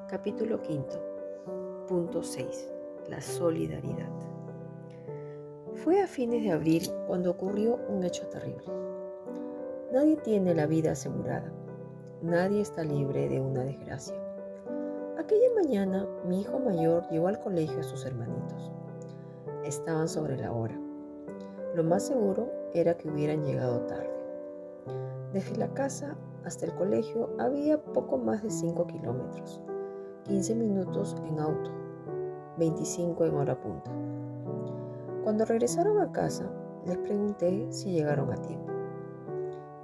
Capítulo quinto. Punto 6. La solidaridad. Fue a fines de abril cuando ocurrió un hecho terrible. Nadie tiene la vida asegurada. Nadie está libre de una desgracia. Aquella mañana mi hijo mayor llevó al colegio a sus hermanitos. Estaban sobre la hora. Lo más seguro era que hubieran llegado tarde. Desde la casa hasta el colegio había poco más de 5 kilómetros. 15 minutos en auto, 25 en hora punta. Cuando regresaron a casa, les pregunté si llegaron a tiempo,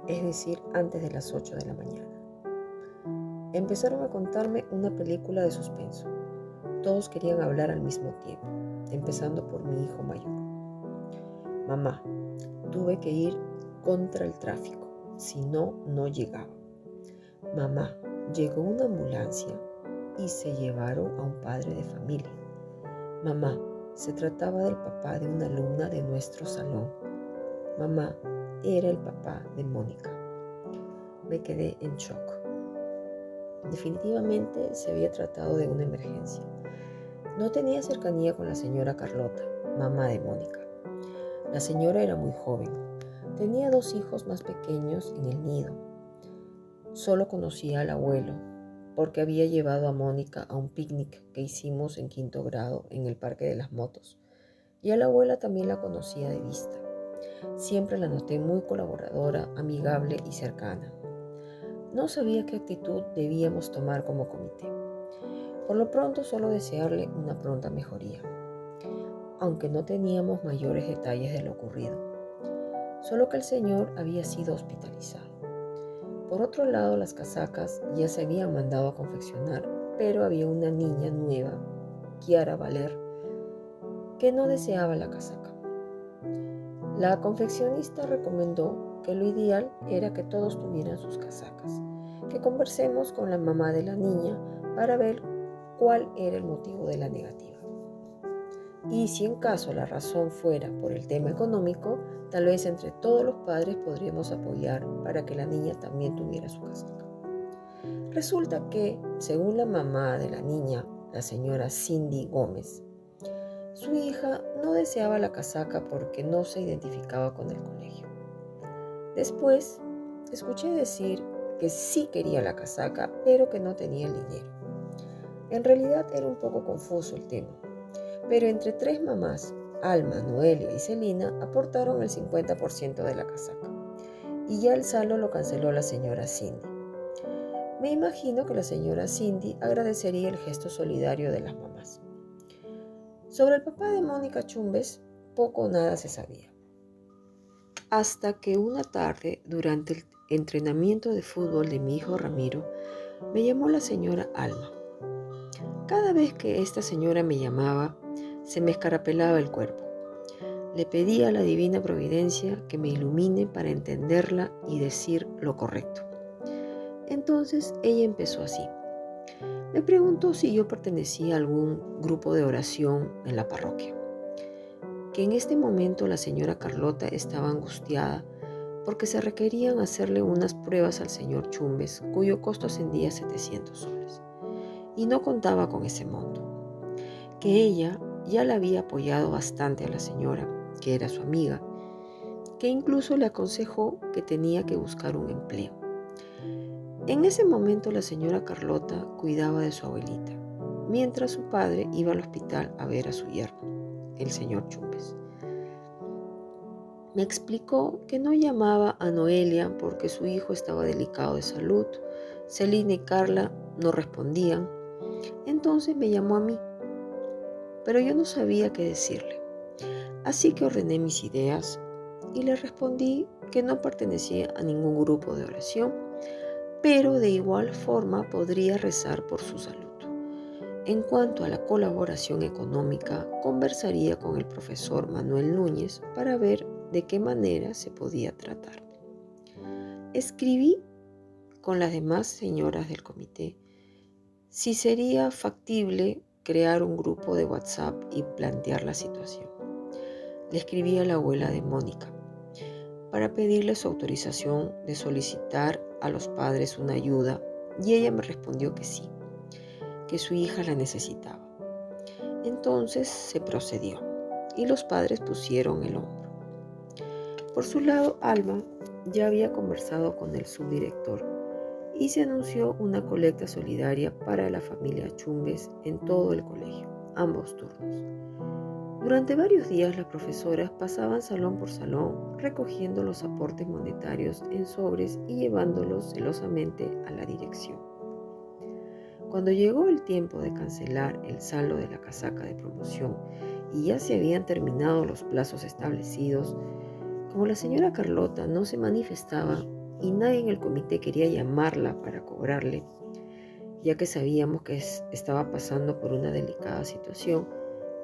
es decir, antes de las 8 de la mañana. Empezaron a contarme una película de suspenso. Todos querían hablar al mismo tiempo, empezando por mi hijo mayor. Mamá, tuve que ir contra el tráfico, si no, no llegaba. Mamá, llegó una ambulancia y se llevaron a un padre de familia. Mamá, se trataba del papá de una alumna de nuestro salón. Mamá, era el papá de Mónica. Me quedé en shock. Definitivamente se había tratado de una emergencia. No tenía cercanía con la señora Carlota, mamá de Mónica. La señora era muy joven. Tenía 2 hijos más pequeños en el nido. Solo conocía al abuelo, porque había llevado a Mónica a un picnic que hicimos en 5º grado en el Parque de las Motos. Y a la abuela también la conocía de vista. Siempre la noté muy colaboradora, amigable y cercana. No sabía qué actitud debíamos tomar como comité. Por lo pronto solo desearle una pronta mejoría, aunque no teníamos mayores detalles de lo ocurrido. Solo que el señor había sido hospitalizado. Por otro lado, las casacas ya se habían mandado a confeccionar, pero había una niña nueva, Kiara Valer, que no deseaba la casaca. La confeccionista recomendó que lo ideal era que todos tuvieran sus casacas, que conversemos con la mamá de la niña para ver cuál era el motivo de la negativa. Y si en caso la razón fuera por el tema económico, tal vez entre todos los padres podríamos apoyar para que la niña también tuviera su casaca. Resulta que, según la mamá de la niña, la señora Cindy Gómez, su hija no deseaba la casaca porque no se identificaba con el colegio. Después, escuché decir que sí quería la casaca, pero que no tenía el dinero. En realidad era un poco confuso el tema, pero entre 3 mamás, Alma, Noelia y Celina, aportaron el 50% de la casaca. Y ya el saldo lo canceló la señora Cindy. Me imagino que la señora Cindy agradecería el gesto solidario de las mamás. Sobre el papá de Mónica Chumbes, poco o nada se sabía. Hasta que una tarde, durante el entrenamiento de fútbol de mi hijo Ramiro, me llamó la señora Alma. Cada vez que esta señora me llamaba, se me escarapelaba el cuerpo. Le pedí a la divina providencia que me ilumine para entenderla y decir lo correcto. Entonces ella empezó así. Me preguntó si yo pertenecía a algún grupo de oración en la parroquia. Que en este momento la señora Carlota estaba angustiada porque se requerían hacerle unas pruebas al señor Chumbes, cuyo costo ascendía a 700 soles, y no contaba con ese monto. Que ella ya la había apoyado bastante a la señora, que era su amiga, que incluso le aconsejó que tenía que buscar un empleo. En ese momento la señora Carlota cuidaba de su abuelita, mientras su padre iba al hospital a ver a su yerno, el señor Chumbes. Me explicó que no llamaba a Noelia porque su hijo estaba delicado de salud, Celina y Carla no respondían, entonces me llamó a mí, pero yo no sabía qué decirle. Así que ordené mis ideas y le respondí que no pertenecía a ningún grupo de oración, pero de igual forma podría rezar por su salud. En cuanto a la colaboración económica, conversaría con el profesor Manuel Núñez para ver de qué manera se podía tratar. Escribí con las demás señoras del comité si sería factible crear un grupo de WhatsApp y plantear la situación. Le escribí a la abuela de Mónica para pedirle su autorización de solicitar a los padres una ayuda y ella me respondió que sí. que su hija la necesitaba. Entonces se procedió y los padres pusieron el hombro. Por su lado, Alma ya había conversado con el subdirector y se anunció una colecta solidaria para la familia Chumbes en todo el colegio, ambos turnos. Durante varios días las profesoras pasaban salón por salón recogiendo los aportes monetarios en sobres y llevándolos celosamente a la dirección. Cuando llegó el tiempo de cancelar el saldo de la casaca de promoción y ya se habían terminado los plazos establecidos, como la señora Carlota no se manifestaba y nadie en el comité quería llamarla para cobrarle, ya que sabíamos que estaba pasando por una delicada situación,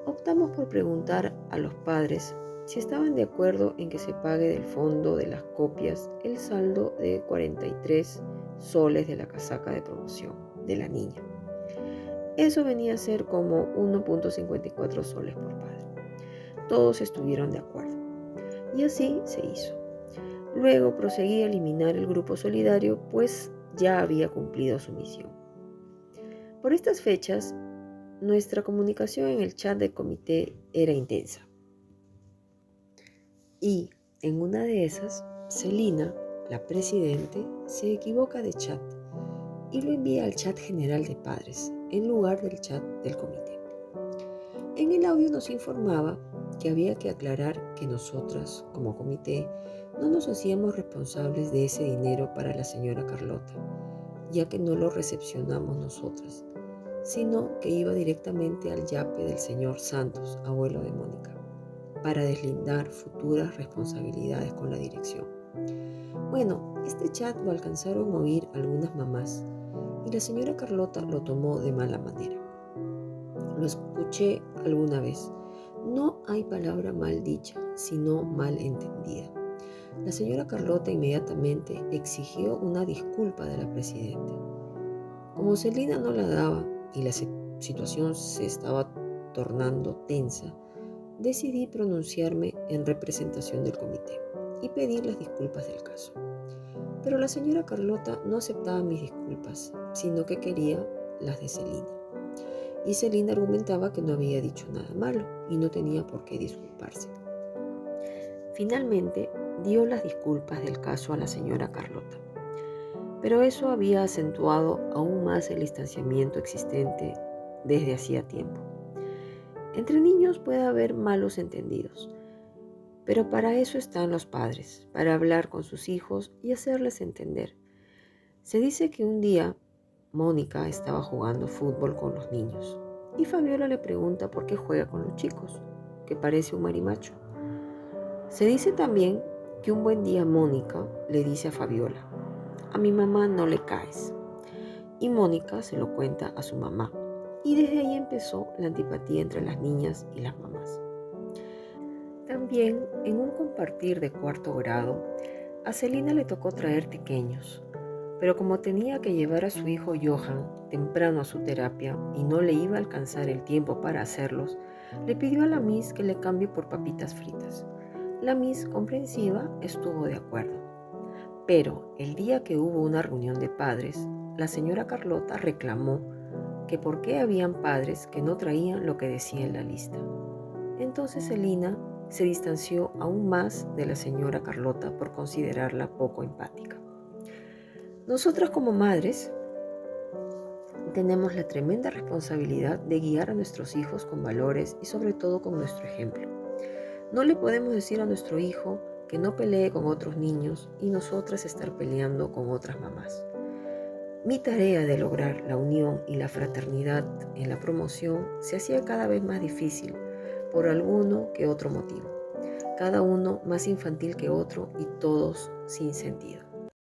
optamos por preguntar a los padres si estaban de acuerdo en que se pague del fondo de las copias el saldo de 43 soles de la casaca de promoción de la niña. Eso venía a ser como 1.54 soles por padre. Todos estuvieron de acuerdo. Y así se hizo. Luego proseguí a eliminar el grupo solidario, pues ya había cumplido su misión. Por estas fechas, nuestra comunicación en el chat del comité era intensa. Y en una de esas, Celina, la presidente, se equivoca de chat y lo envía al chat general de padres en lugar del chat del comité. En el audio nos informaba que había que aclarar que nosotras, como comité, no nos hacíamos responsables de ese dinero para la señora Carlota, ya que no lo recepcionamos nosotras, sino que iba directamente al yape del señor Santos, abuelo de Mónica, para deslindar futuras responsabilidades con la dirección. Bueno, este chat lo alcanzaron a oír algunas mamás y la señora Carlota lo tomó de mala manera. Lo escuché alguna vez. No hay palabra mal dicha, sino mal entendida. La señora Carlota inmediatamente exigió una disculpa de la presidenta. Como Celina no la daba y la situación se estaba tornando tensa, decidí pronunciarme en representación del comité y pedir las disculpas del caso. Pero la señora Carlota no aceptaba mis disculpas, sino que quería las de Celina. Y Celina argumentaba que no había dicho nada malo y no tenía por qué disculparse. Finalmente, dio las disculpas del caso a la señora Carlota. Pero eso había acentuado aún más el distanciamiento existente desde hacía tiempo. Entre niños puede haber malos entendidos, pero para eso están los padres, para hablar con sus hijos y hacerles entender. Se dice que un día Mónica estaba jugando fútbol con los niños y Fabiola le pregunta por qué juega con los chicos, que parece un marimacho. Se dice también que un buen día Mónica le dice a Fabiola: a mi mamá no le caes. Y Mónica se lo cuenta a su mamá. Y desde ahí empezó la antipatía entre las niñas y las mamás. También, en un compartir de 4º grado, a Celina le tocó traer tequeños. Pero como tenía que llevar a su hijo Johan temprano a su terapia y no le iba a alcanzar el tiempo para hacerlos, le pidió a la Miss que le cambie por papitas fritas. La Miss, comprensiva, estuvo de acuerdo. Pero el día que hubo una reunión de padres, la señora Carlota reclamó que por qué habían padres que no traían lo que decía en la lista. Entonces Celina se distanció aún más de la señora Carlota por considerarla poco empática. Nosotras como madres tenemos la tremenda responsabilidad de guiar a nuestros hijos con valores y sobre todo con nuestro ejemplo. No le podemos decir a nuestro hijo que no pelee con otros niños y nosotras estar peleando con otras mamás. Mi tarea de lograr la unión y la fraternidad en la promoción se hacía cada vez más difícil por alguno que otro motivo, cada uno más infantil que otro y todos sin sentido.